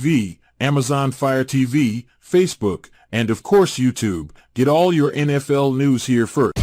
TV, Amazon Fire TV, Facebook, and of course YouTube. Get all your NFL news here first.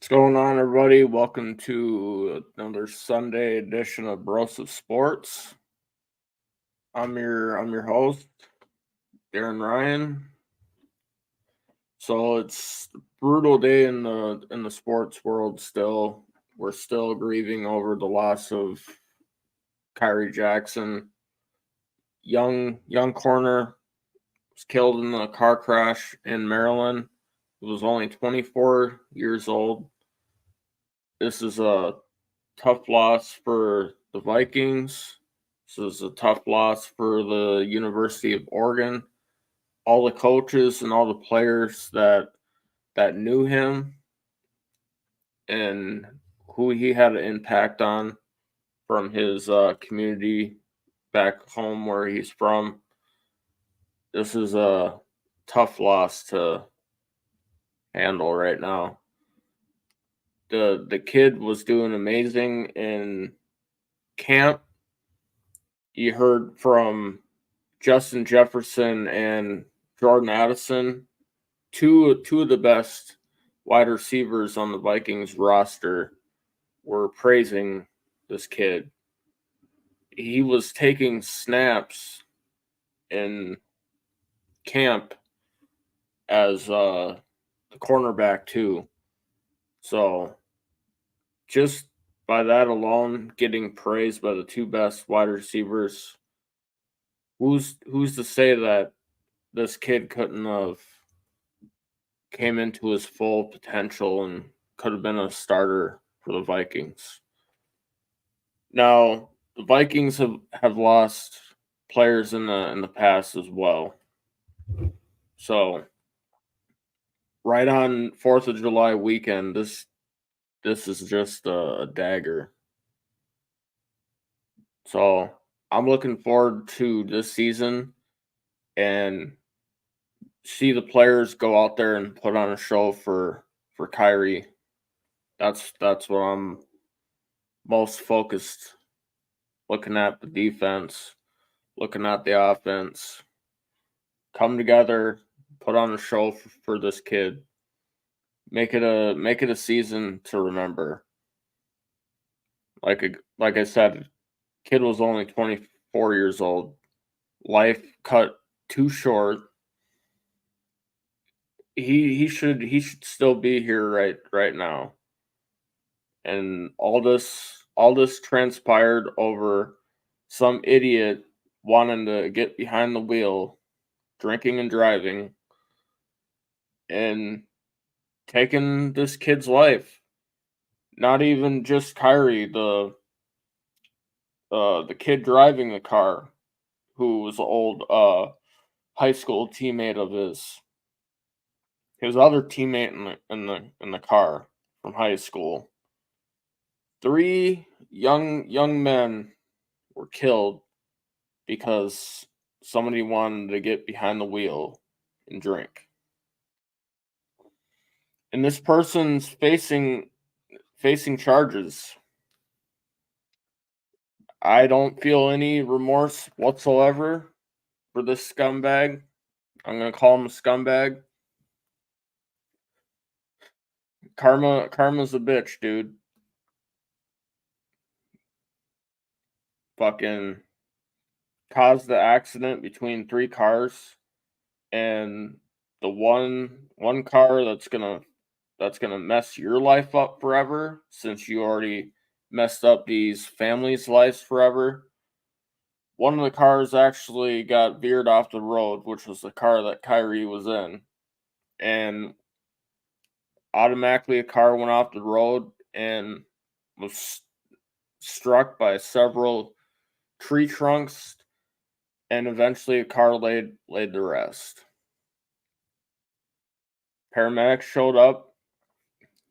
What's going on, everybody? Welcome to another Sunday edition of Broseph Sports. I'm your host, Darren Ryan. So it's a brutal day in the sports world still. We're still grieving over the loss of Kyrie Jackson. Young corner was killed in a car crash in Maryland. He was only 24 years old. This is a tough loss for the Vikings. This is a tough loss for the University of Oregon. All the coaches and all the players that knew him and who he had an impact on from his community back home where he's from. This is a tough loss to handle right now. The kid was doing amazing in camp. You heard from Justin Jefferson and Jordan Addison, two of the best wide receivers on the Vikings roster, were praising this kid. He was taking snaps in camp as the cornerback too. So just by that alone, getting praised by the two best wide receivers, who's to say that this kid couldn't have came into his full potential and could have been a starter for the Vikings? Now, the Vikings have lost players in the past as well. So right on 4th of July weekend, this is just a dagger. So I'm looking forward to this season and see the players go out there and put on a show for Kyrie. That's what I'm most focused. Looking at the defense, looking at the offense, come together, put on a show for this kid. Make it a season to remember. Like I said, kid was only 24 years old. Life cut too short. He should still be here right now. And all this transpired over some idiot wanting to get behind the wheel, drinking and driving, and taking this kid's life. Not even just Kyrie, the kid driving the car, who was an old high school teammate of his other teammate in the car from high school. 3 young men were killed because somebody wanted to get behind the wheel and drink. And this person's facing charges I don't feel any remorse whatsoever for this scumbag. I'm gonna call him a scumbag. Karma's a bitch, dude. Fucking caused the accident between three cars, and the one car that's gonna mess your life up forever, since you already messed up these families' lives forever. One of the cars actually got veered off the road, which was the car that Kyrie was in, and automatically a car went off the road and was struck by several tree trunks, and eventually a car laid the rest. Paramedics showed up.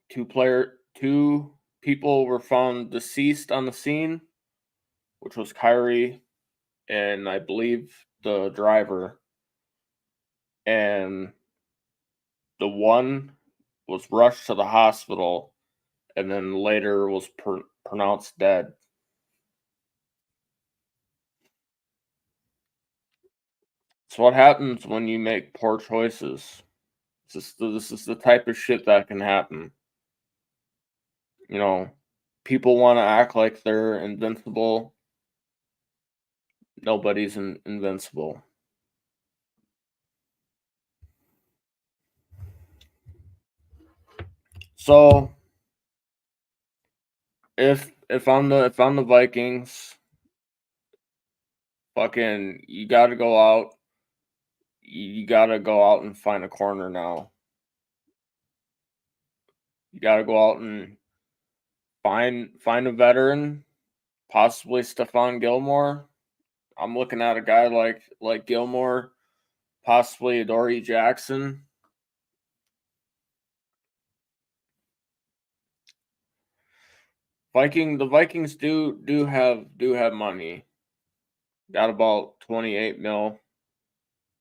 Two people were found deceased on the scene, which was Kyrie and I believe the driver. And the one was rushed to the hospital and then later was pronounced dead. So what happens when you make poor choices? This is the type of shit that can happen. You know, people want to act like they're invincible. Nobody's invincible. So if I'm the Vikings, fucking you got to go out. You got to go out and find a corner now. You got to go out and find a veteran, possibly Stephon Gilmore. I'm looking at a guy like Gilmore, possibly Adoree Jackson. The Vikings do have money. Got about 28 mil.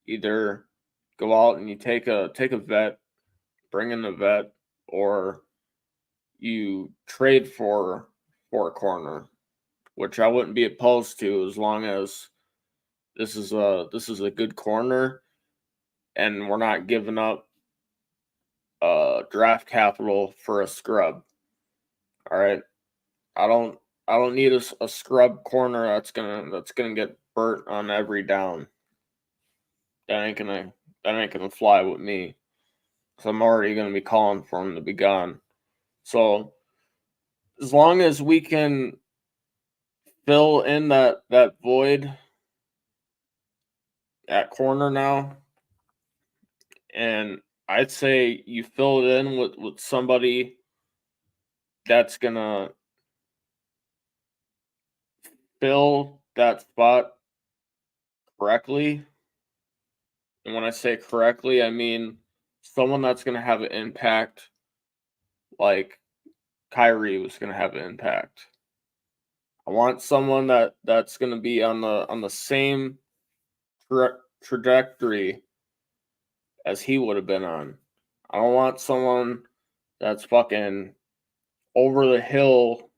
Either go out and you take a vet, bring in a vet, or you trade for a corner, which I wouldn't be opposed to as long as this is a good corner and we're not giving up draft capital for a scrub. All right, I don't need a scrub corner that's gonna get burnt on every down. That ain't gonna fly with me. So I'm already gonna be calling for him to be gone. So as long as we can fill in that void at corner now, and I'd say you fill it in with somebody that's gonna fill that spot correctly. And when I say correctly, I mean someone that's gonna have an impact like Kyrie was gonna have an impact. I want someone that's gonna be on the same trajectory as he would have been on. I don't want someone that's fucking over the hill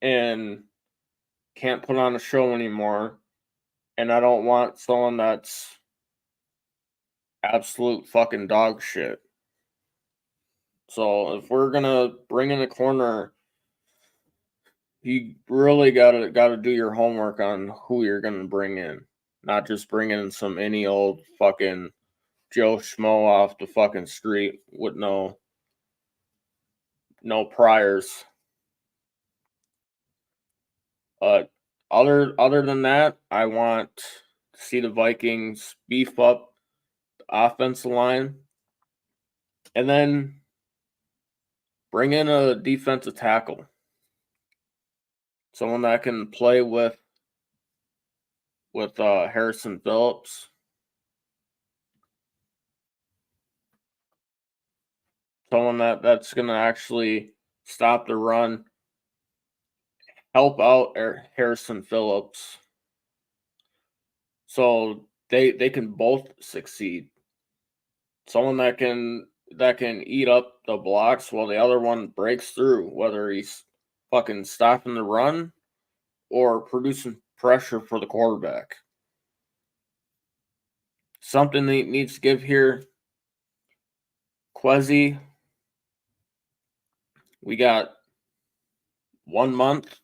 and can't put on a show anymore. And I don't want someone that's absolute fucking dog shit. So if we're gonna bring in a corner, you really gotta do your homework on who you're gonna bring in. Not just bring in some any old fucking Joe Schmo off the fucking street with no priors. Other than that, I want to see the Vikings beef up the offensive line and then bring in a defensive tackle. Someone that can play with Harrison Phillips. Someone that's gonna actually stop the run, help out Harrison Phillips, so they can both succeed. Someone that can eat up the blocks while the other one breaks through, whether he's fucking stopping the run or producing pressure for the quarterback. Something that needs to give here. Quezzy, we got 1 month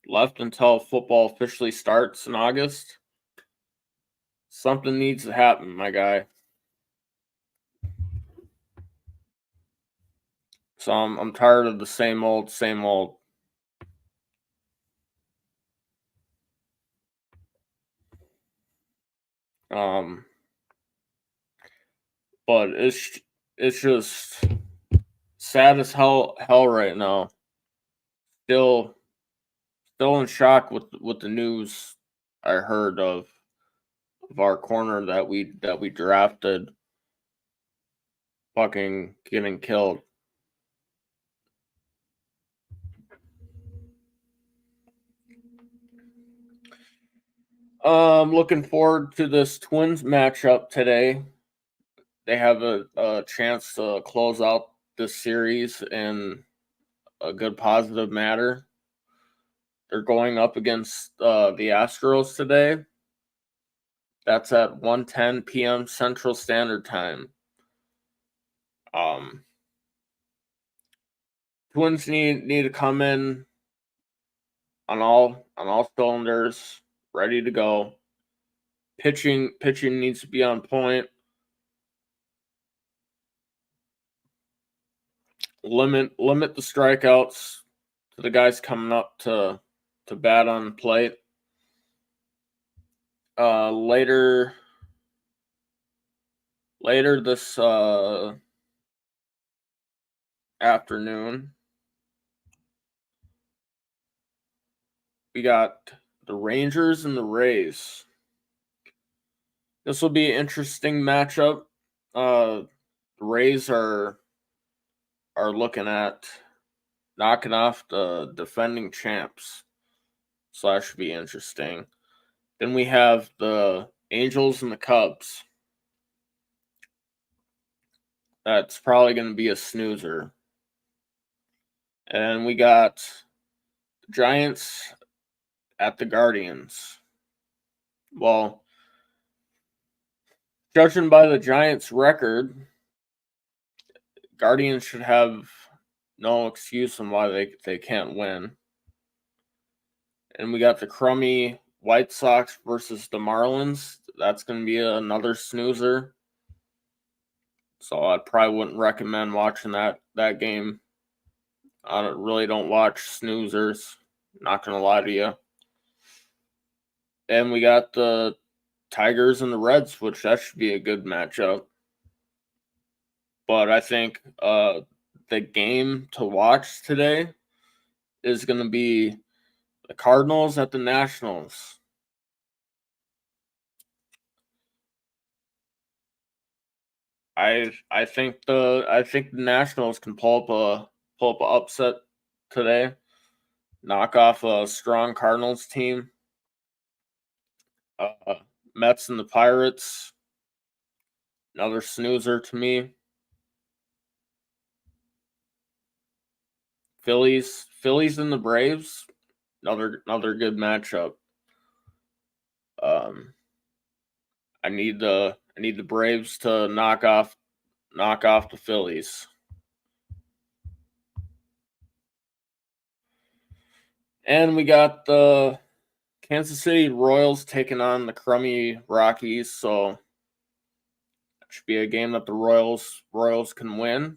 left until football officially starts in August. Something needs to happen, my guy. So I'm tired of the same old, same old. But it's just sad as hell right now. Still in shock with the news I heard of our corner that we drafted fucking getting killed. Looking forward to this Twins matchup today. They have a chance to close out this series in a good positive manner. They're going up against the Astros today. That's at 1:10 p.m. Central Standard Time. Twins need to come in on all cylinders, ready to go. Pitching needs to be on point. Limit the strikeouts to the guys coming up to bat on the plate. Later this afternoon, we got the Rangers and the Rays. This will be an interesting matchup. The Rays are looking at knocking off the defending champs, so that should be interesting. Then we have the Angels and the Cubs. That's probably going to be a snoozer. And we got the Giants at the Guardians. Well, judging by the Giants' record, Guardians should have no excuse on why they can't win. And we got the crummy White Sox versus the Marlins. That's going to be another snoozer. So I probably wouldn't recommend watching that game. I really don't watch snoozers. Not going to lie to you. And we got the Tigers and the Reds, which that should be a good matchup. But I think the game to watch today is going to be the Cardinals at the Nationals. I think the Nationals can pull up an upset today, knock off a strong Cardinals team. Mets and the Pirates, another snoozer to me. Phillies and the Braves, another good matchup. I need the Braves to knock off the Phillies. And we got the Kansas City Royals taking on the crummy Rockies, so it should be a game that the Royals can win.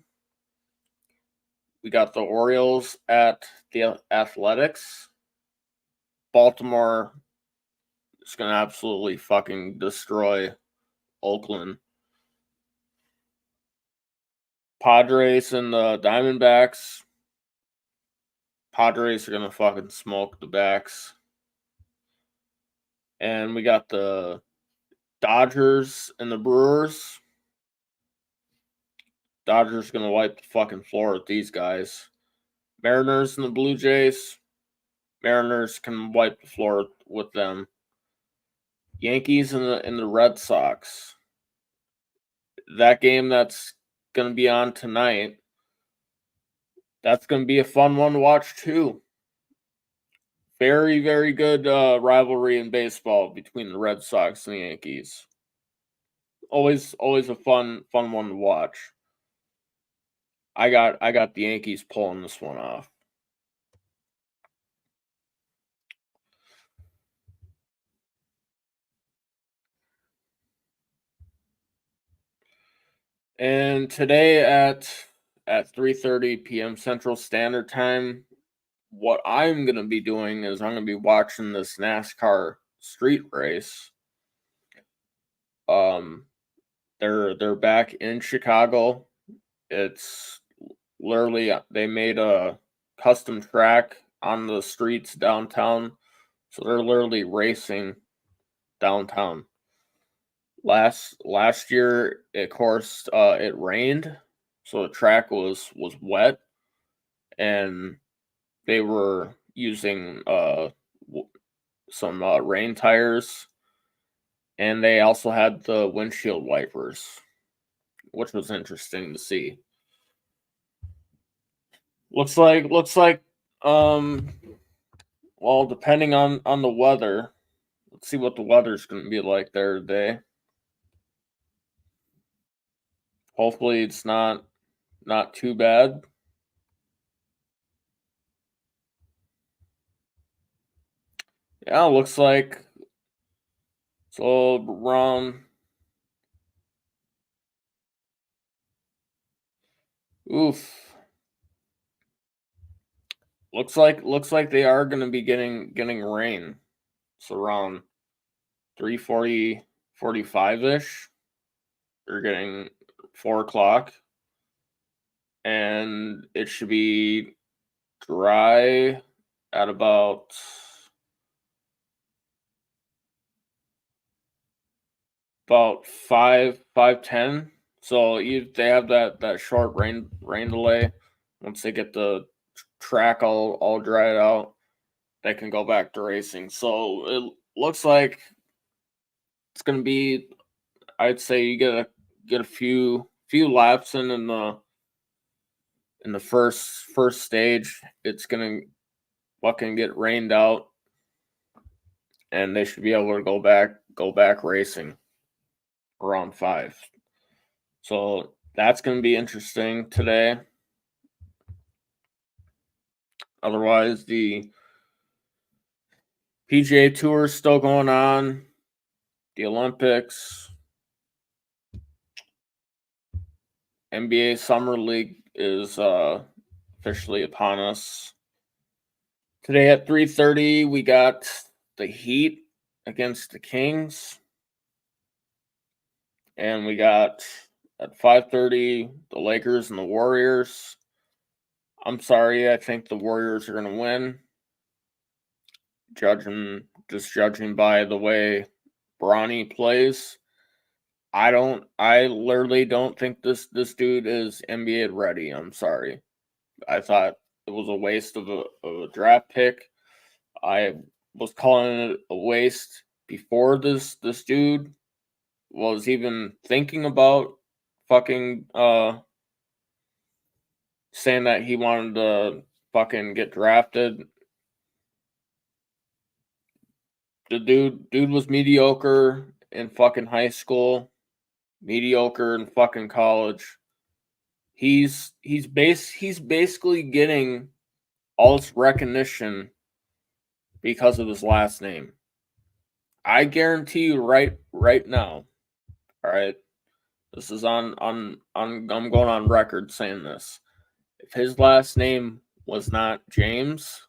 We got the Orioles at the Athletics. Baltimore is going to absolutely fucking destroy Oakland. Padres and the Diamondbacks. Padres are going to fucking smoke the backs. And we got the Dodgers and the Brewers. Dodgers going to wipe the fucking floor with these guys. Mariners and the Blue Jays. Mariners can wipe the floor with them. Yankees and the Red Sox. That game that's going to be on tonight, that's going to be a fun one to watch too. Very, very good rivalry in baseball between the Red Sox and the Yankees. Always a fun one to watch. I got the Yankees pulling this one off. And today at 3:30 p.m. Central Standard Time, what I'm going to be doing is I'm going to be watching this NASCAR street race. Um they're back in Chicago. It's literally they made a custom track on the streets downtown. So they're literally racing downtown. Last year, of course, it rained, so the track was wet, and they were using some rain tires, and they also had the windshield wipers, which was interesting to see. Looks like um well, depending on the weather, let's see what the weather's going to be like there today. Hopefully it's not too bad. Yeah, looks like so around oof. Looks like they are going to be getting rain. So around 3:40, 45 ish. They're getting 4 o'clock, and it should be dry at about 5:10. So they have that short rain delay. Once they get the track all dried out, they can go back to racing. So it looks like it's gonna be. I'd say you get a few laps in the first stage. It's gonna fucking get rained out, and they should be able to go back racing around 5. So that's gonna be interesting today. Otherwise, the PGA Tour is still going on. The Olympics, NBA Summer League is officially upon us. Today at 3:30, we got the Heat against the Kings, and we got at 5:30 the Lakers and the Warriors. I'm sorry, I think the Warriors are going to win. Judging by the way Bronny plays, I literally don't think this dude is NBA ready. I'm sorry. I thought it was a waste of a draft pick. I was calling it a waste before this dude was even thinking about fucking saying that he wanted to fucking get drafted. The dude was mediocre in fucking high school, mediocre in fucking college. He's basically getting all this recognition because of his last name. I guarantee you right now. All right. This is on I'm going on record saying this. If his last name was not James,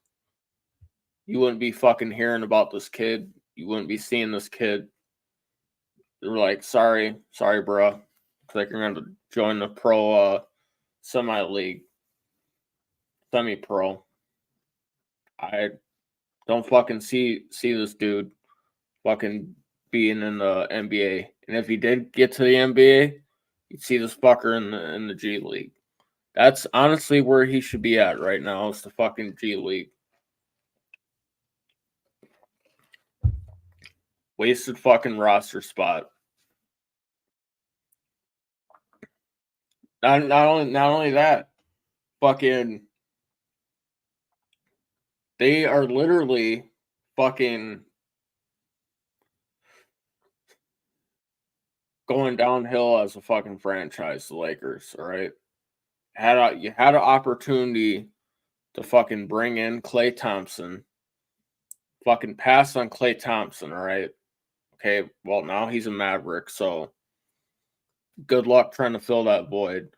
you wouldn't be fucking hearing about this kid. You wouldn't be seeing this kid. They're like, sorry, bro. Looks like you're gonna join the pro semi league, semi pro. I don't fucking see this dude fucking being in the NBA. And if he did get to the NBA, you'd see this fucker in the G League. That's honestly where he should be at right now. Is the fucking G League. Wasted fucking roster spot. Not only that, fucking They are literally fucking going downhill as a fucking franchise, the Lakers, all right? You had an opportunity to fucking bring in Klay Thompson, fucking pass on Klay Thompson, all right? Okay, well, now he's a Maverick, so good luck trying to fill that void.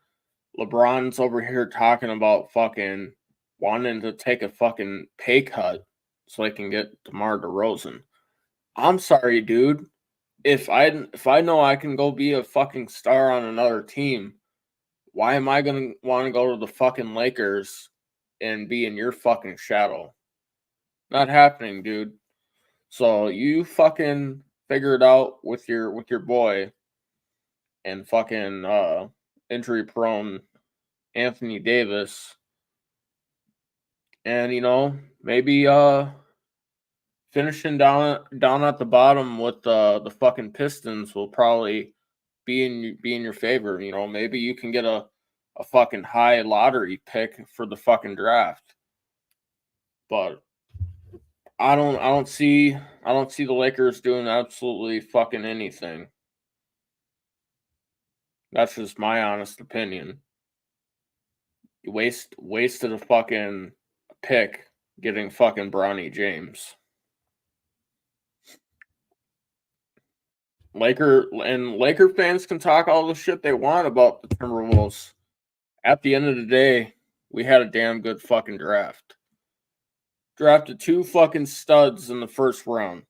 LeBron's over here talking about fucking wanting to take a fucking pay cut so he can get DeMar DeRozan. I'm sorry, dude. If I know I can go be a fucking star on another team, why am I gonna want to go to the fucking Lakers and be in your fucking shadow? Not happening, dude. So you fucking figure it out with your boy and fucking injury prone Anthony Davis. And maybe finishing down at the bottom with the fucking Pistons will probably be in your favor. Maybe you can get a fucking high lottery pick for the fucking draft. But I don't see the Lakers doing absolutely fucking anything. That's just my honest opinion. You wasted a fucking pick getting fucking Bronny James. Laker fans can talk all the shit they want about the Timberwolves. At the end of the day, we had a damn good fucking draft. Drafted two fucking studs in the first round.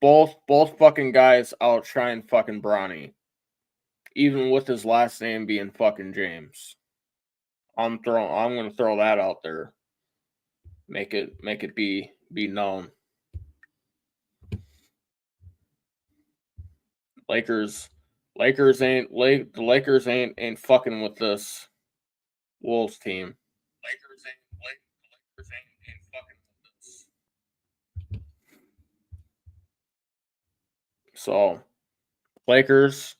Both fucking guys outshine fucking Bronny, even with his last name being fucking James. I'm gonna throw that out there. Make it be known. The Lakers ain't fucking with this Wolves team. The Lakers ain't fucking with this. So Lakers,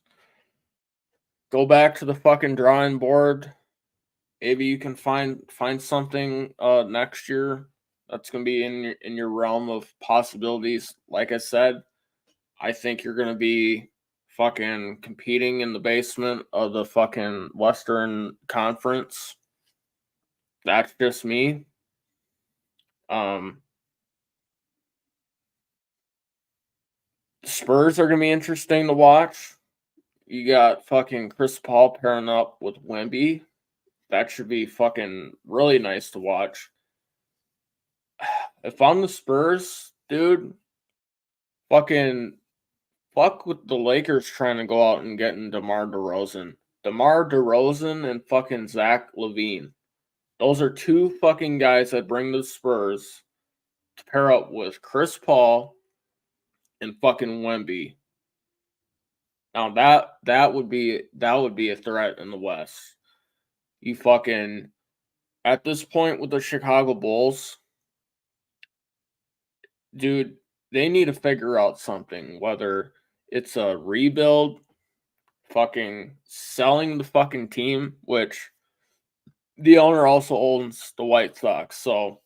go back to the fucking drawing board. Maybe you can find something next year that's gonna be in your realm of possibilities. Like I said, I think you're gonna be fucking competing in the basement of the fucking Western Conference. That's just me. Um, Spurs are gonna be interesting to watch. You got fucking Chris Paul pairing up with Wemby. That should be fucking really nice to watch. If I'm the Spurs, dude, fucking fuck with the Lakers trying to go out and getting DeMar DeRozan. DeMar DeRozan and fucking Zach LaVine. Those are two fucking guys that bring the Spurs to pair up with Chris Paul and fucking Wemby. Now that would be a threat in the West. You fucking at this point with the Chicago Bulls, dude, they need to figure out something, whether it's a rebuild, fucking selling the fucking team, which the owner also owns the White Sox. So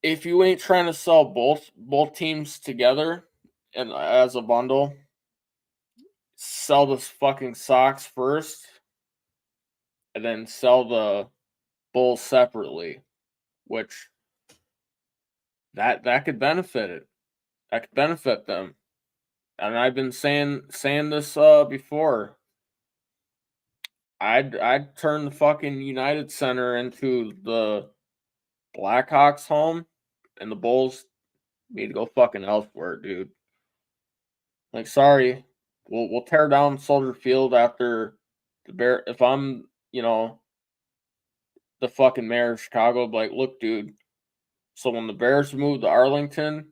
if you ain't trying to sell both teams together and as a bundle, sell the fucking Sox first and then sell the Bulls separately, which that could benefit it. That could benefit them. And I've been saying this before. I'd turn the fucking United Center into the Blackhawks home, and the Bulls need to go fucking elsewhere, dude. Like, sorry, we'll tear down Soldier Field after the Bear. If I'm the fucking mayor of Chicago, I'd be like, look, dude. So when the Bears move to Arlington,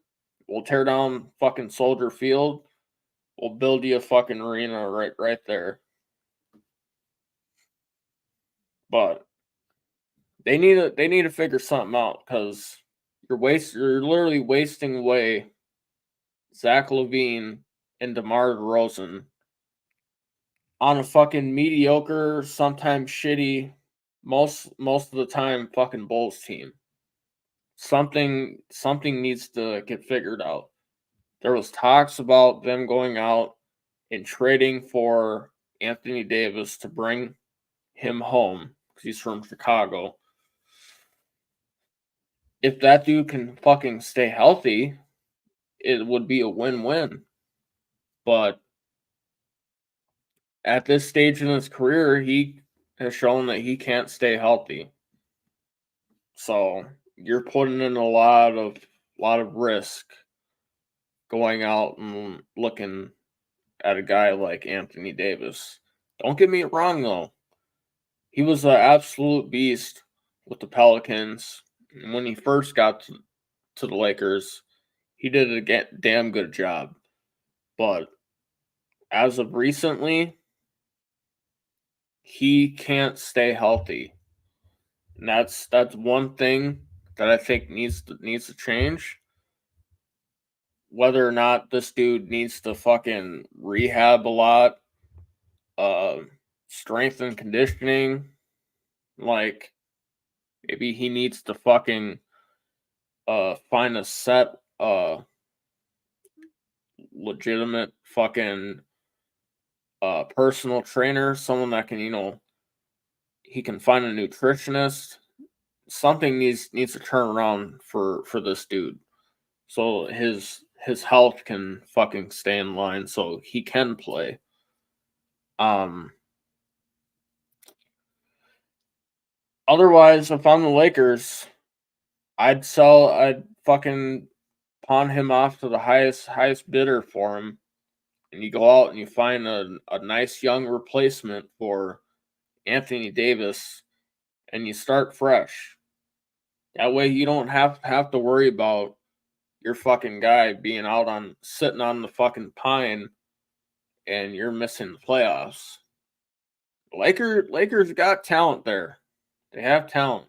we'll tear down fucking Soldier Field. We'll build you a fucking arena right there. But they need to figure something out because you're literally wasting away Zach LaVine and DeMar DeRozan on a fucking mediocre, sometimes shitty most of the time fucking Bulls team. Something needs to get figured out. There was talks about them going out and trading for Anthony Davis to bring him home because he's from Chicago. If that dude can fucking stay healthy, it would be a win-win. But at this stage in his career, he has shown that he can't stay healthy. So you're putting in a lot of risk going out and looking at a guy like Anthony Davis. Don't get me wrong though. He was an absolute beast with the Pelicans. And when he first got to the Lakers, he did a damn good job. But as of recently, he can't stay healthy. And that's one thing that I think needs to change. Whether or not this dude needs to fucking rehab a lot, uh, strength and conditioning, like maybe he needs to fucking find a set legitimate fucking personal trainer, someone that can, he can find a nutritionist. Something needs to turn around for this dude, so his health can fucking stay in line, so he can play. Otherwise, if I'm the Lakers, I'd fucking pawn him off to the highest bidder for him, and you go out and you find a nice young replacement for Anthony Davis, and you start fresh. That way you don't have to worry about your fucking guy being sitting on the fucking pine and you're missing the playoffs. Lakers got talent there. They have talent.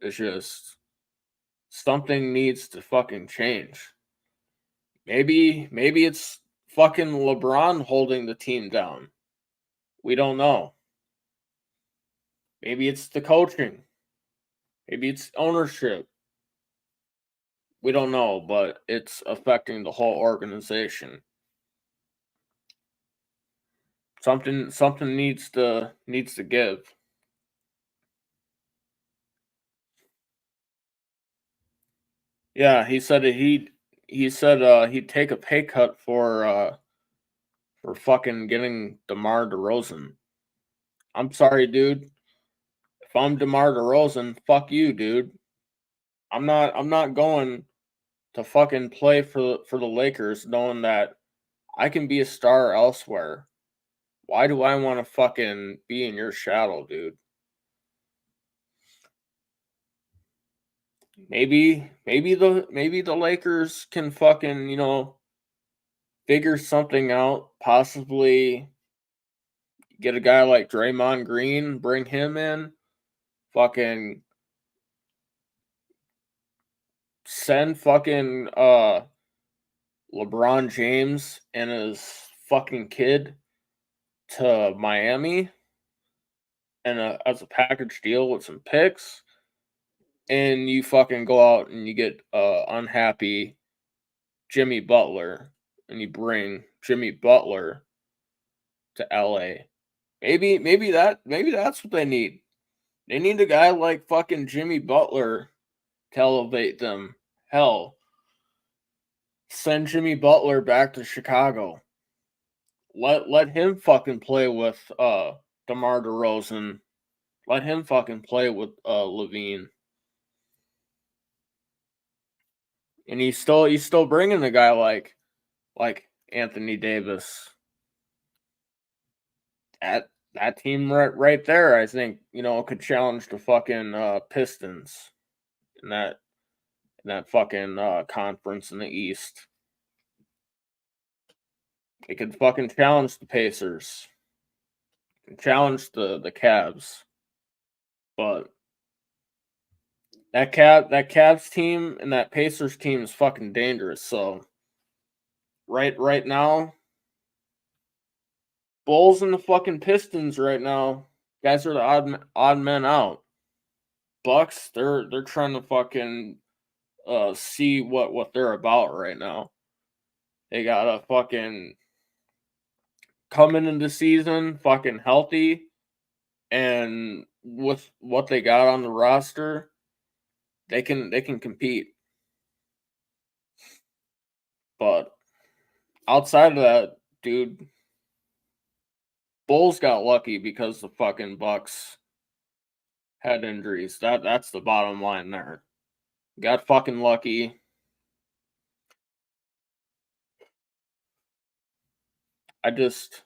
It's just something needs to fucking change. Maybe it's fucking LeBron holding the team down. We don't know. Maybe it's the coaching. Maybe it's ownership. We don't know, but it's affecting the whole organization. Something needs to give. Yeah, he said that he'd take a pay cut for fucking getting DeMar DeRozan. I'm sorry, dude. If I'm DeMar DeRozan, fuck you, dude. I'm not going to fucking play for the Lakers knowing that I can be a star elsewhere. Why do I want to fucking be in your shadow, dude? Maybe the Lakers can fucking, figure something out, possibly get a guy like Draymond Green, bring him in, fucking send fucking LeBron James and his fucking kid to Miami and as a package deal with some picks, and you fucking go out and you get unhappy Jimmy Butler and you bring Jimmy Butler to LA. Maybe that's what they need. They need a guy like fucking Jimmy Butler to elevate them. Hell, send Jimmy Butler back to Chicago. Let him fucking play with DeMar DeRozan. Let him fucking play with Levine. And he's still bringing a guy like Anthony Davis. That team right there, I think, could challenge the fucking Pistons in that fucking conference in the East. It could fucking challenge the Pacers, challenge the Cavs, but that Cavs team and that Pacers team is fucking dangerous. So right now, Bulls and the fucking Pistons right now, Guys are the odd men out. Bucks, they're trying to fucking see what they're about right now. They gotta fucking coming into season fucking healthy, and with what they got on the roster, they can compete. But outside of that, dude, Bulls got lucky because the fucking Bucks had injuries. That's the bottom line there. Got fucking lucky. I just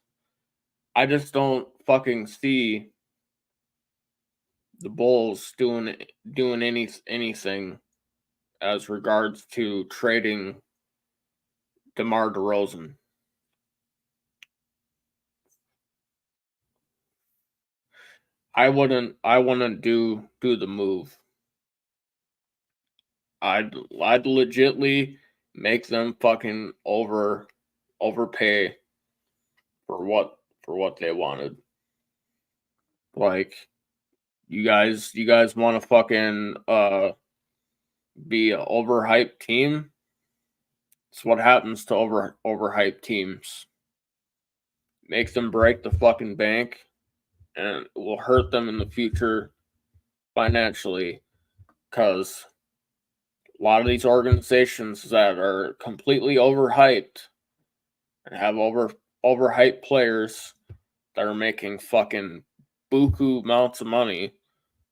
I just don't fucking see the Bulls doing anything as regards to trading DeMar DeRozan. I wouldn't do the move. I'd legitly make them fucking overpay for what they wanted. Like you guys want to fucking be an overhyped team? It's what happens to overhyped teams. Make them break the fucking bank, and it will hurt them in the future financially. Because a lot of these organizations that are completely overhyped and have overhyped players that are making fucking buku amounts of money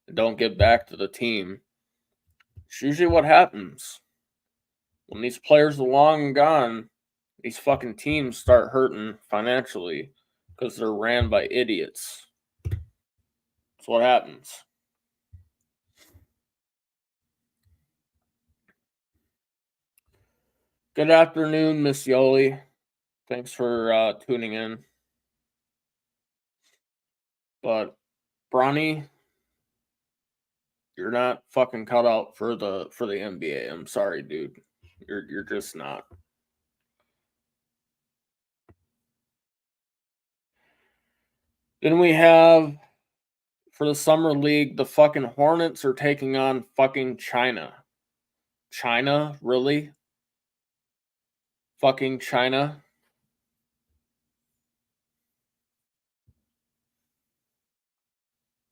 and don't get back to the team. It's usually what happens. When these players are long and gone, these fucking teams start hurting financially because they're ran by idiots. That's what happens. Good afternoon, Miss Yoli. Thanks for tuning in. But Bronny, you're not fucking cut out for the NBA. I'm sorry, dude. You're just not. Then we have for the summer league, the fucking Hornets are taking on fucking China. China, really? Fucking China.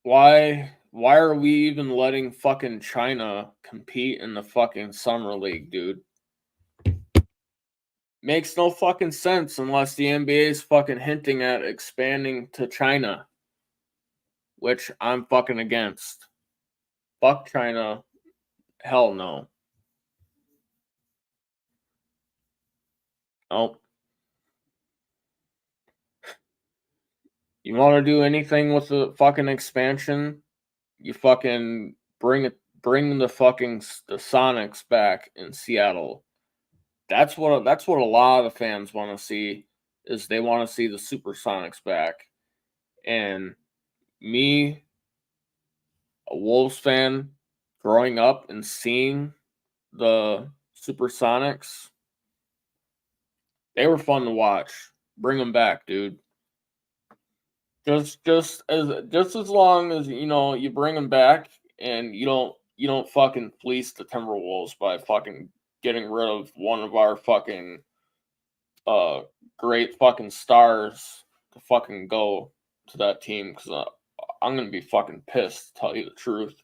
Why are we even letting fucking China compete in the fucking summer league, dude? Makes no fucking sense unless the NBA is fucking hinting at expanding to China, which I'm fucking against. Fuck China. Hell no. Nope. You want to do anything with the fucking expansion? You fucking bring the Sonics back in Seattle. That's what a lot of the fans want to see is they want to see the Supersonics back. And me, a Wolves fan, growing up and seeing the Supersonics, they were fun to watch. Bring them back, dude. Just as long as you bring them back and you don't fucking fleece the Timberwolves by fucking getting rid of one of our fucking uh great fucking stars to fucking go to that team because I'm gonna be fucking pissed. To tell you the truth,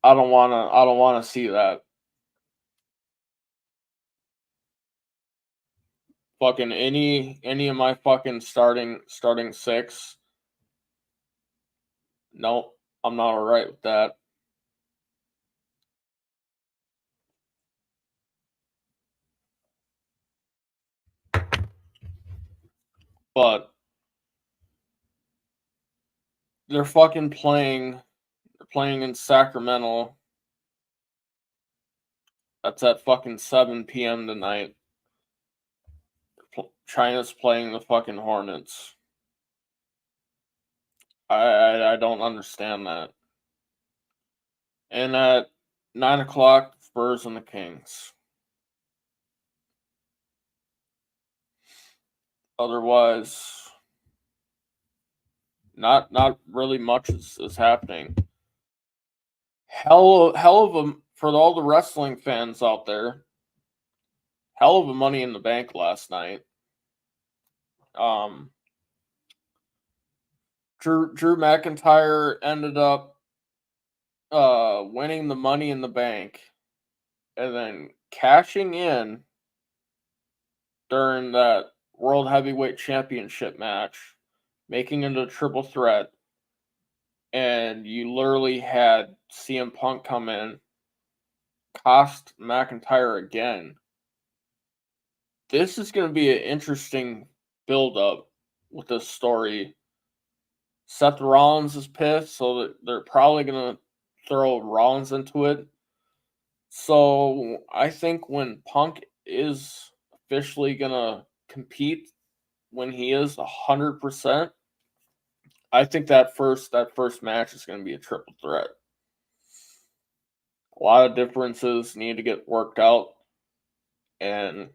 I don't wanna see that. Fucking any of my fucking starting six. Nope, I'm not alright with that. But they're fucking playing. They're playing in Sacramento. That's at fucking 7 p.m. tonight. China's playing the fucking Hornets. I don't understand that. And at 9 o'clock, Spurs and the Kings. Otherwise, Not really much is happening. Hell of a for all the wrestling fans out there. Hell of a Money in the Bank last night. Um, Drew McIntyre ended up winning the Money in the Bank and then cashing in during that World Heavyweight Championship match, making it a triple threat, and you literally had CM Punk come in, cost McIntyre again. This is going to be an interesting build up with this story. Seth Rollins is pissed, so that they're probably going to throw Rollins into it. So I think when Punk is officially going to compete, when he is 100%, I think that first match is going to be a triple threat. A lot of differences need to get worked out, and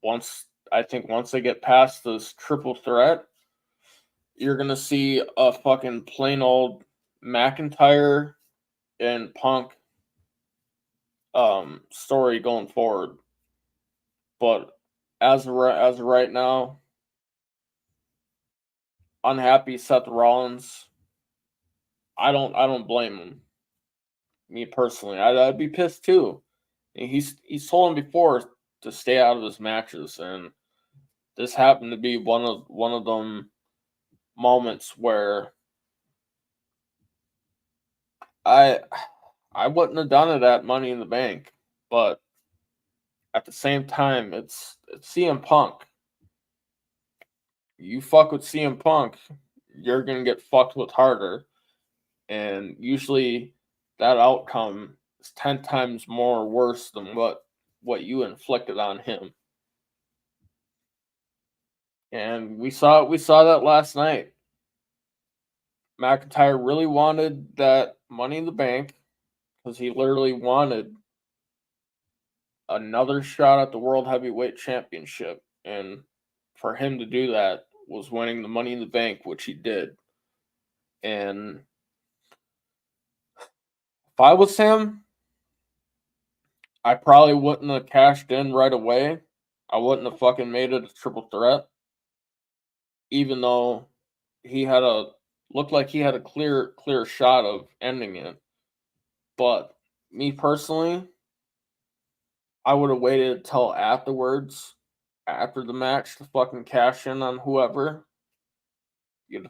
once they get past this triple threat, you're gonna see a fucking plain old McIntyre and Punk story going forward. But as of right now, unhappy Seth Rollins. I don't blame him. Me personally, I'd be pissed too. And he's told him before to stay out of his matches, and this happened to be one of them moments where I wouldn't have done it at Money in the Bank, but at the same time, it's CM Punk. You fuck with CM Punk, you're gonna get fucked with harder, and usually that outcome is 10 times more worse than what you inflicted on him. And we saw that last night. McIntyre really wanted that Money in the Bank because he literally wanted another shot at the World Heavyweight Championship. And for him to do that was winning the Money in the Bank, which he did. And if I was him, I probably wouldn't have cashed in right away. I wouldn't have fucking made it a triple threat. Even though looked like he had a clear shot of ending it. But me personally, I would have waited until afterwards, after the match, to fucking cash in on whoever. You'd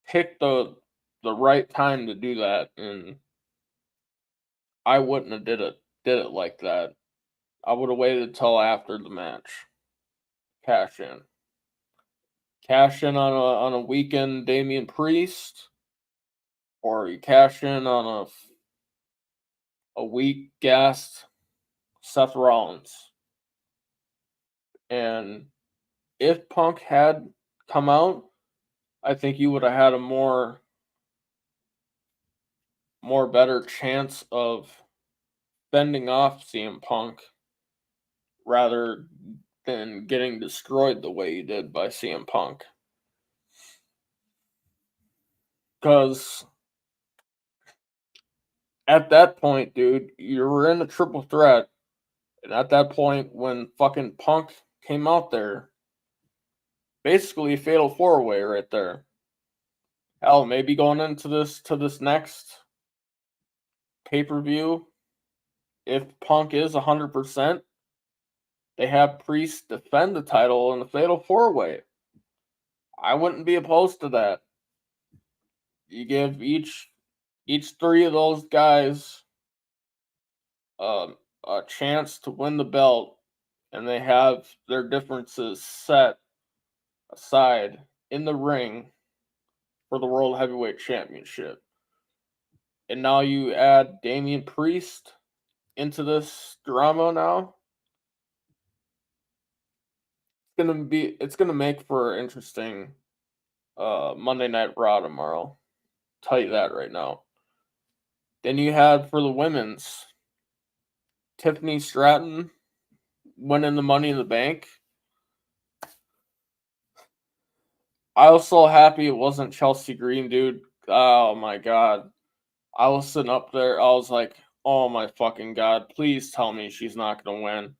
pick the right time to do that, and I wouldn't have did it like that. I would have waited until after the match. Cash in. Cash in on a weekend Damian Priest, or you cash in on a week gassed Seth Rollins. And if Punk had come out, I think you would have had a more better chance of fending off CM Punk rather than getting destroyed the way you did by CM Punk. Because at that point, dude, you were in a triple threat. And at that point, when fucking Punk came out there, basically a fatal four-way right there. Hell, maybe going into this next pay-per-view, if Punk is 100%, they have Priest defend the title in the fatal four-way. I wouldn't be opposed to that. You give each three of those guys a chance to win the belt, and they have their differences set aside in the ring for the World Heavyweight Championship. And now you add Damian Priest into this drama now. It's gonna make for interesting Monday Night Raw tomorrow. I'll tell you that right now. Then you had for the women's Tiffany Stratton winning the Money in the Bank. I was so happy it wasn't Chelsea Green, dude. Oh my god. I was sitting up there. I was like, oh my fucking god, please tell me she's not going to win.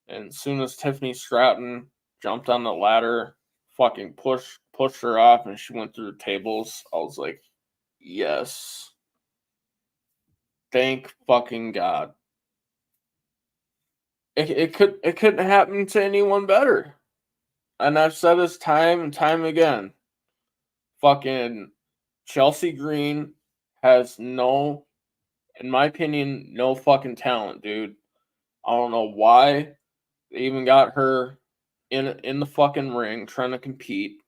And as soon as Tiffany Stratton jumped on the ladder, fucking pushed her off, and she went through the tables, I was like, yes. Thank fucking god. It couldn't happen to anyone better. And I've said this time and time again. Fucking Chelsea Green has no, in my opinion, no fucking talent, dude. I don't know why they even got her in the fucking ring trying to compete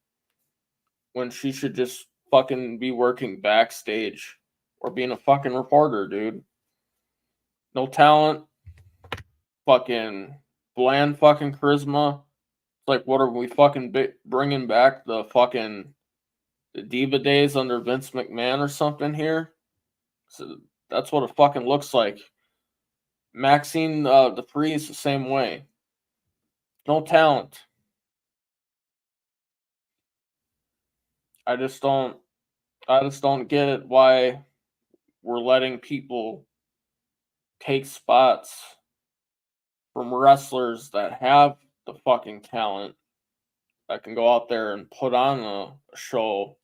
when she should just fucking be working backstage or being a fucking reporter, dude. No talent, fucking bland fucking charisma. Like, what are we fucking bringing back the Diva days under Vince McMahon or something here? So that's what it fucking looks like. Maxine Dupree is the same way. No talent. I just don't. I just don't get it why we're letting people take spots from wrestlers that have the fucking talent that can go out there and put on a show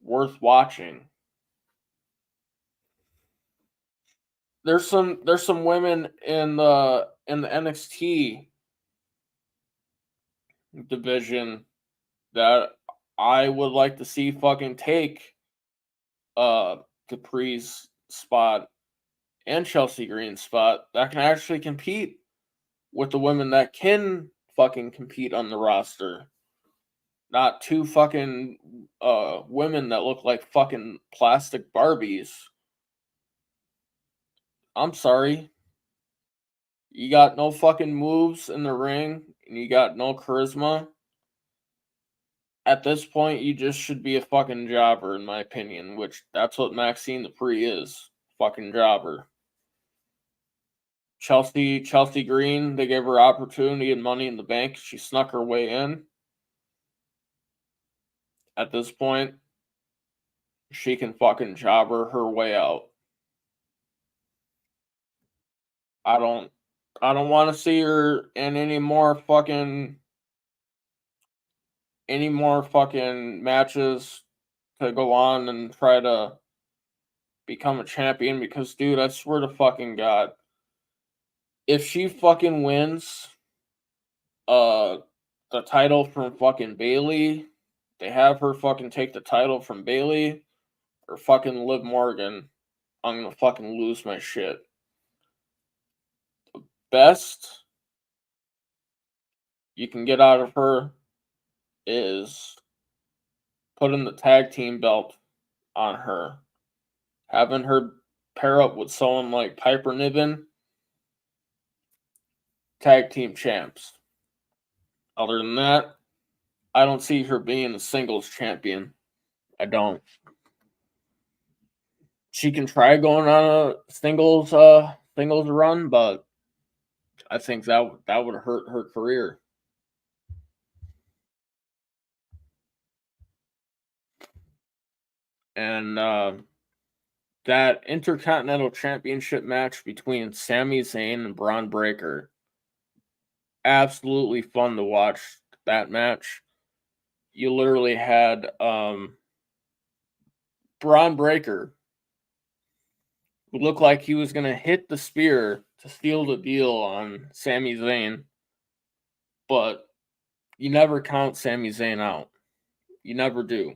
worth watching. There's some women in the NXT division that I would like to see fucking take uh Dupree's spot and Chelsea Green's spot that can actually compete with the women that can fucking compete on the roster. Not two fucking women that look like fucking plastic Barbies. I'm sorry. You got no fucking moves in the ring and you got no charisma. At this point, you just should be a fucking jobber, in my opinion, which that's what Maxine Dupree is. Fucking jobber. Chelsea Green, they gave her opportunity and money in the bank. She snuck her way in. At this point, she can fucking jobber her way out. I don't I don't want to see her in any more fucking matches to go on and try to become a champion because dude, I swear to fucking god, if she fucking wins uh the title from fucking Bailey, they have her fucking take the title from Bailey or fucking Liv Morgan, I'm gonna fucking lose my shit. Best you can get out of her is putting the tag team belt on her, having her pair up with someone like Piper Niven, tag team champs. Other than that, I don't see her being a singles champion. I don't. She can try going on a singles run, but I think that would hurt her career. And that Intercontinental Championship match between Sami Zayn and Braun Breaker, absolutely fun to watch that match. You literally had Braun Breaker who looked like he was going to hit the spear to steal the deal on Sami Zayn, but you never count Sami Zayn out. You never do.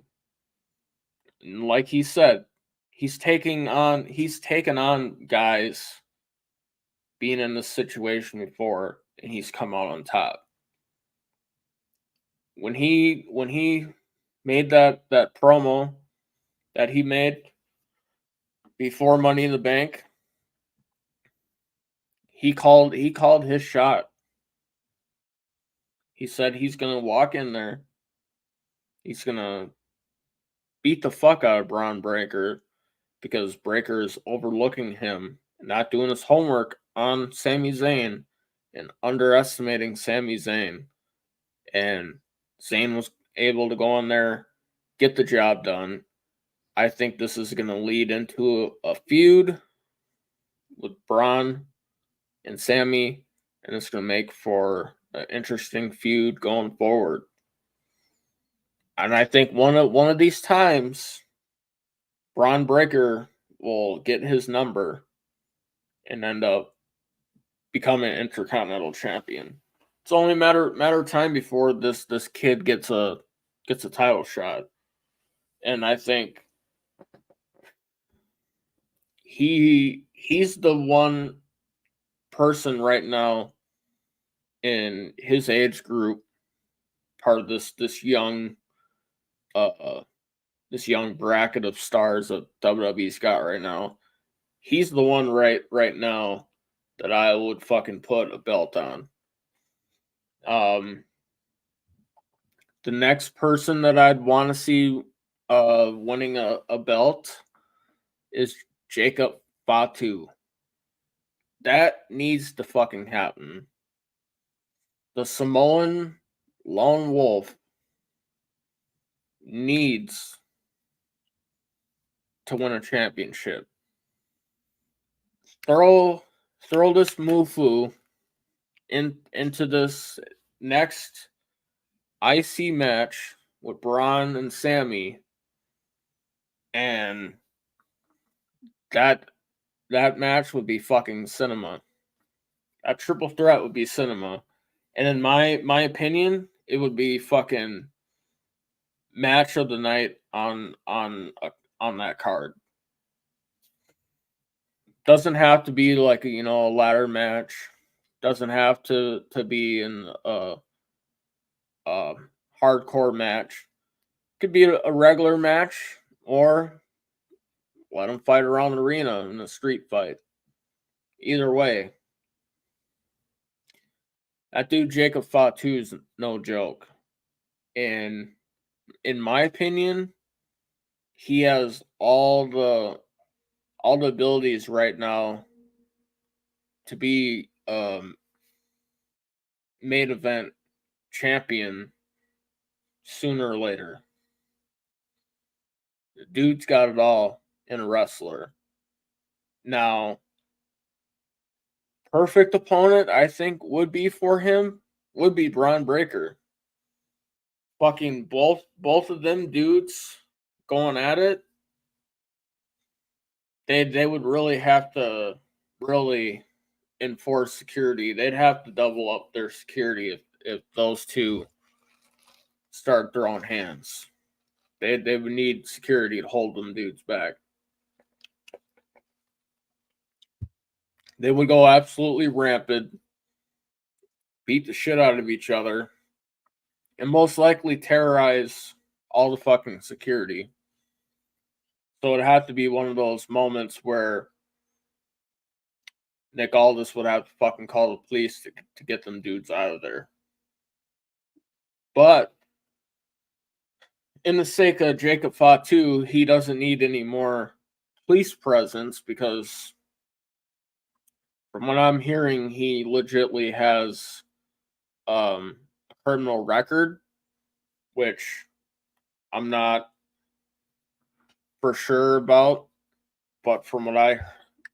And like he said, he's taken on guys being in this situation before, and he's come out on top. When he made that promo that he made before Money in the Bank, he called his shot. He said he's gonna walk in there. He's gonna beat the fuck out of Braun Breaker because Breaker is overlooking him, not doing his homework on Sami Zayn, and underestimating Sami Zayn. And able to go in there, get the job done. I think this is going to lead into a feud with Braun and Sammy, and it's going to make for an interesting feud going forward. And I think one of these times, Braun Breaker will get his number and end up becoming an Intercontinental Champion. It's only a matter of time before this kid gets a title shot, and I think he's the one person right now in his age group, part of this young bracket of stars that WWE's got right now. He's the one right now that I would fucking put a belt on. The next person that I'd want to see winning a belt is Jacob Fatu. That needs to fucking happen. The Samoan lone wolf needs to win a championship. Throw this Mufu into this next IC match with Braun and Sammy, and that match would be fucking cinema. That triple threat would be cinema. And in my opinion, it would be fucking match of the night on that card. Doesn't have to be like a ladder match. Doesn't have to be in a hardcore match. Could be a regular match, or let them fight around the arena in a street fight. Either way, that dude Jacob Fatu's no joke. And in my opinion, he has all the abilities right now to be main event champion sooner or later. The dude's got it all in a wrestler. Now, perfect opponent, I think, would be for him, would be Braun Breaker. Fucking both of them dudes going at it. They would really have to enforce security. They'd have to double up their security if those two start throwing hands. They would need security to hold them dudes back. They would go absolutely rampant, beat the shit out of each other, and most likely terrorize all the fucking security. So it'd have to be one of those moments where Nick Aldis would have to fucking call the police to get them dudes out of there. But in the sake of Jacob Fatu, he doesn't need any more police presence because from what I'm hearing, he legitimately has a criminal record, which I'm not for sure about, but from what I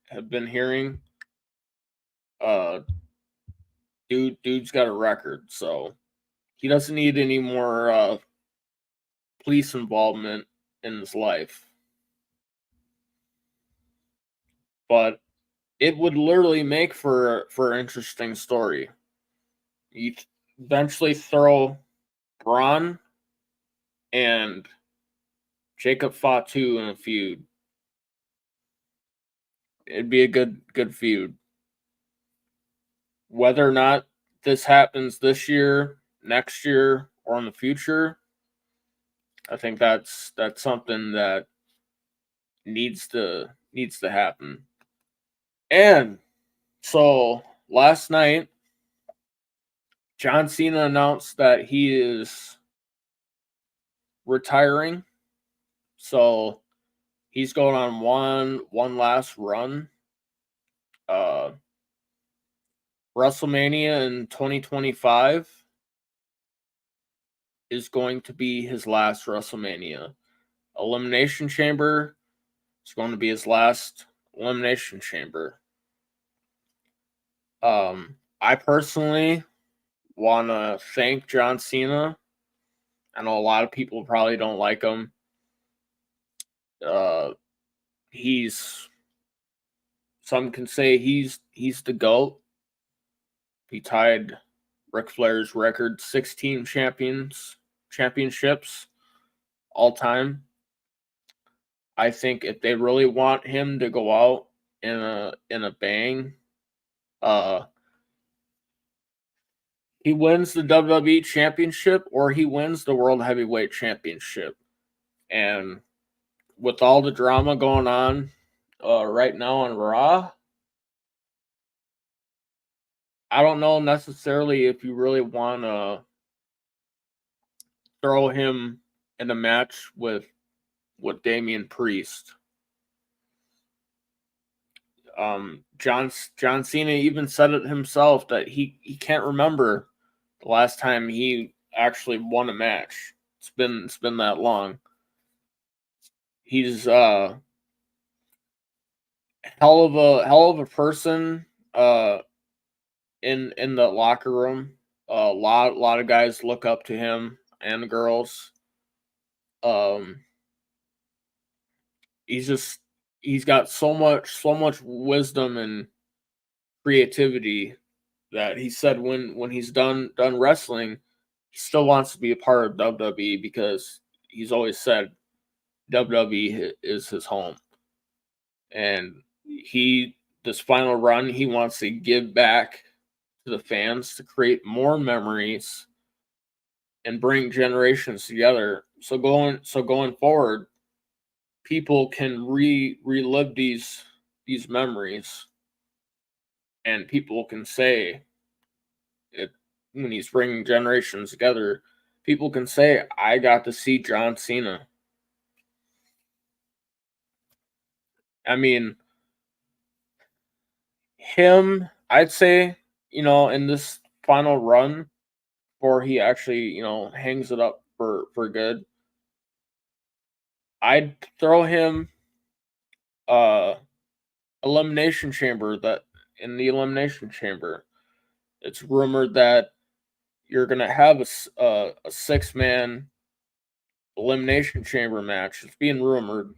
have been hearing, dude's got a record, so he doesn't need any more police involvement in his life. But it would literally make for an interesting story. You eventually throw Braun and Jacob Fatu in a feud. It'd be a good feud. Whether or not this happens this year, next year, or in the future, I think that's something that needs to happen. And so last night, John Cena announced that he is retiring. So he's going on one last run. WrestleMania in 2025 is going to be his last WrestleMania. Elimination Chamber is going to be his last Elimination Chamber. I personally want to thank John Cena. I know a lot of people probably don't like him. Some can say he's the GOAT. He tied Ric Flair's record 16 championships all time. I think if they really want him to go out in a bang, he wins the WWE Championship or he wins the World Heavyweight Championship. And with all the drama going on right now on Raw, I don't know necessarily if you really want to throw him in a match with Damian Priest. John Cena even said it himself that he can't remember the last time he actually won a match. It's been that long. He's hell of a person in the locker room. A lot of guys look up to him and the girls. He's got so much wisdom and creativity that he said when he's done wrestling, he still wants to be a part of WWE because he's always said WWE is his home. And this final run, he wants to give back to the fans to create more memories and bring generations together. So going forward, people can relive these memories, and people can say it when he's bringing generations together. People can say, "I got to see John Cena." I mean, him, I'd say, in this final run, before he actually, hangs it up for good, I'd throw him Elimination Chamber. That in the Elimination Chamber, it's rumored that you're gonna have a 6-man Elimination Chamber match. It's being rumored.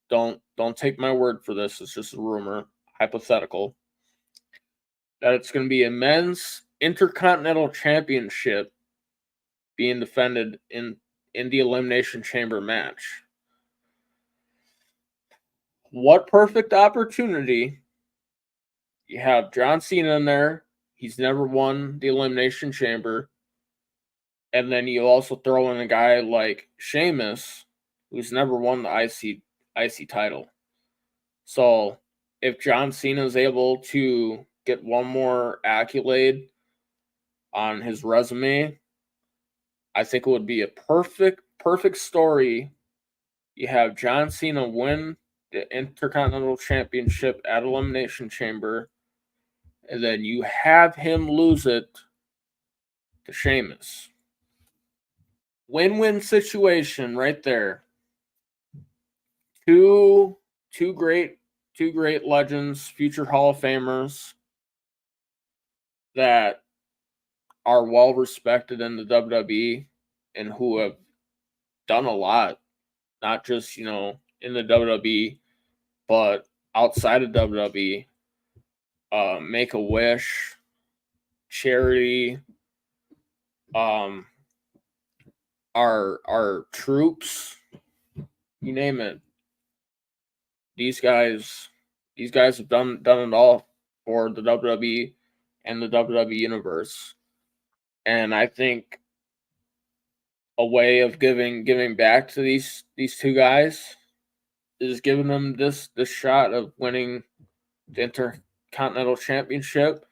Don't take my word for this. It's just a rumor, hypothetical. That it's going to be a men's Intercontinental Championship being defended in the Elimination Chamber match. What perfect opportunity. You have John Cena in there. He's never won the Elimination Chamber. And then you also throw in a guy like Sheamus, who's never won the IC title. So if John Cena is able to get one more accolade on his resume, I think it would be a perfect story. You have John Cena win the Intercontinental Championship at Elimination Chamber, and then you have him lose it to Sheamus. Win-win situation right there. Two great legends, future Hall of Famers that are well respected in the WWE and who have done a lot, not just, in the WWE, but outside of WWE. Make-A-Wish, charity, our troops, you name it. These guys have done it all for the WWE and the WWE universe. And I think a way of giving back to these two guys is giving them this shot of winning the Intercontinental Championship,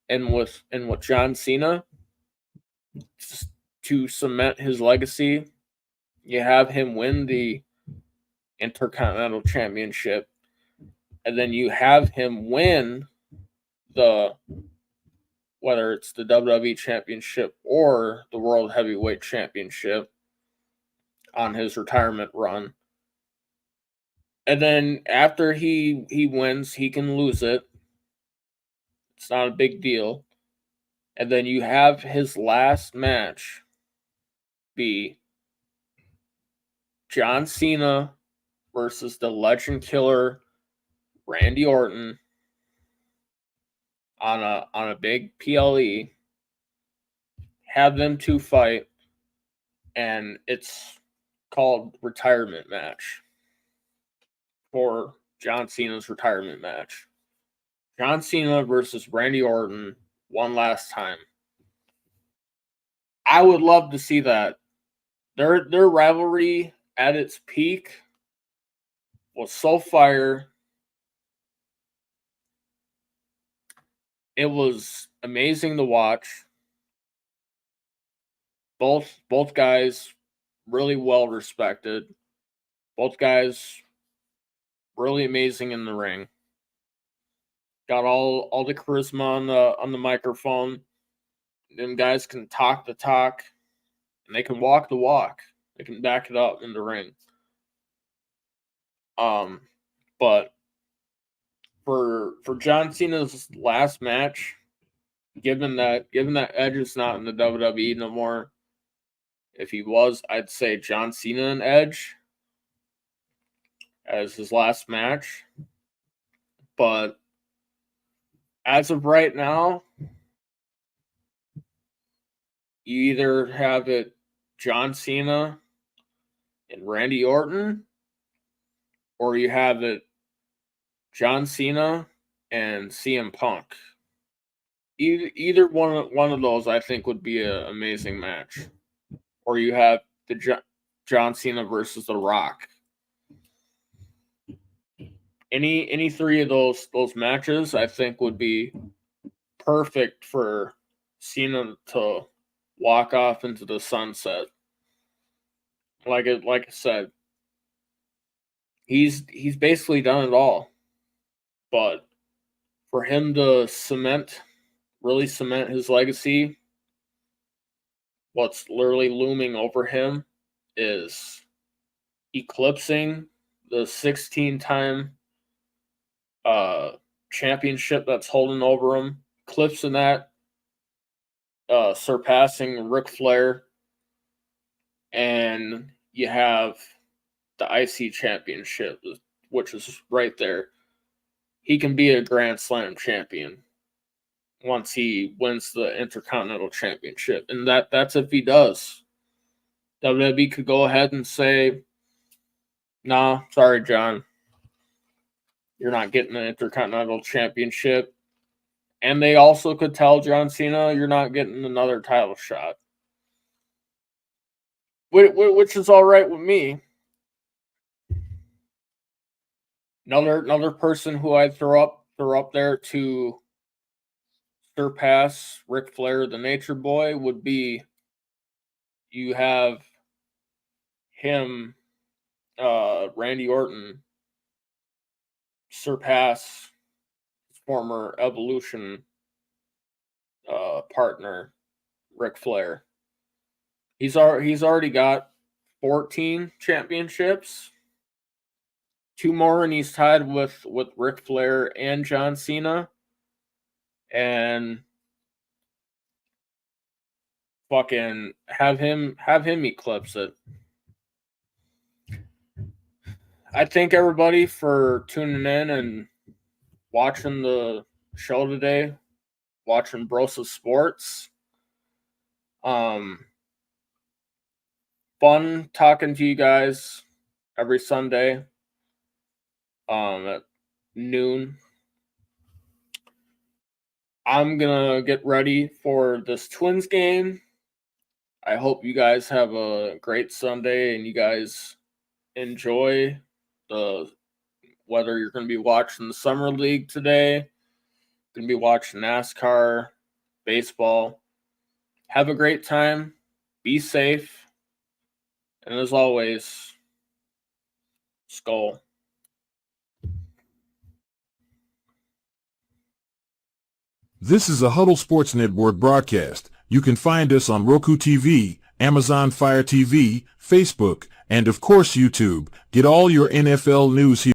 and with John Cena, to cement his legacy, you have him win the Intercontinental Championship, and then you have him win the whether it's the WWE Championship or the World Heavyweight Championship on his retirement run. And then after he wins, he can lose it. It's not a big deal. And then you have his last match be John Cena versus the Legend Killer Randy Orton on a big PLE. Have them two fight, and it's called retirement match for John Cena's retirement match. John Cena versus Randy Orton one last time. I would love to see that. Their rivalry at its peak was so fire. It was amazing to watch. Both guys really well respected. Both guys really amazing in the ring. Got all the charisma on the microphone. Them guys can talk the talk, and they can walk the walk. They can back it up in the ring. But for John Cena's last match, given that Edge is not in the WWE no more, if he was, I'd say John Cena and Edge as his last match. But as of right now, you either have it John Cena and Randy Orton, or you have it John Cena and CM Punk. Either one of those, I think, would be an amazing match. Or you have the John Cena versus The Rock. Any three of those matches, I think, would be perfect for Cena to walk off into the sunset. Like I said, he's basically done it all. But for him to really cement his legacy, what's literally looming over him is eclipsing the 16-time championship that's holding over him, eclipsing that, surpassing Ric Flair, and you have the IC championship, which is right there. He can be a Grand Slam champion once he wins the Intercontinental Championship, and that's if he does. WWE could go ahead and say, "Nah, sorry, John, you're not getting the Intercontinental Championship." And they also could tell John Cena, "You're not getting another title shot," which is all right with me. Another person who I'd throw up there to surpass Ric Flair, the Nature Boy, would be you have him, Randy Orton, surpass his former Evolution partner, Ric Flair. He's already got 14 championships. 2 more, and he's tied with Ric Flair and John Cena. And fucking have him eclipse it. I thank everybody for tuning in and watching the show today, watching Broseph Sports. Fun talking to you guys every Sunday at noon. I'm gonna get ready for this Twins game. I hope you guys have a great Sunday and you guys enjoy whether you're going to be watching the Summer League today, going to be watching NASCAR, baseball. Have a great time. Be safe. And as always, Skull. This is a Huddle Sports Network broadcast. You can find us on Roku TV, Amazon Fire TV, Facebook, and of course YouTube. Get all your NFL news here.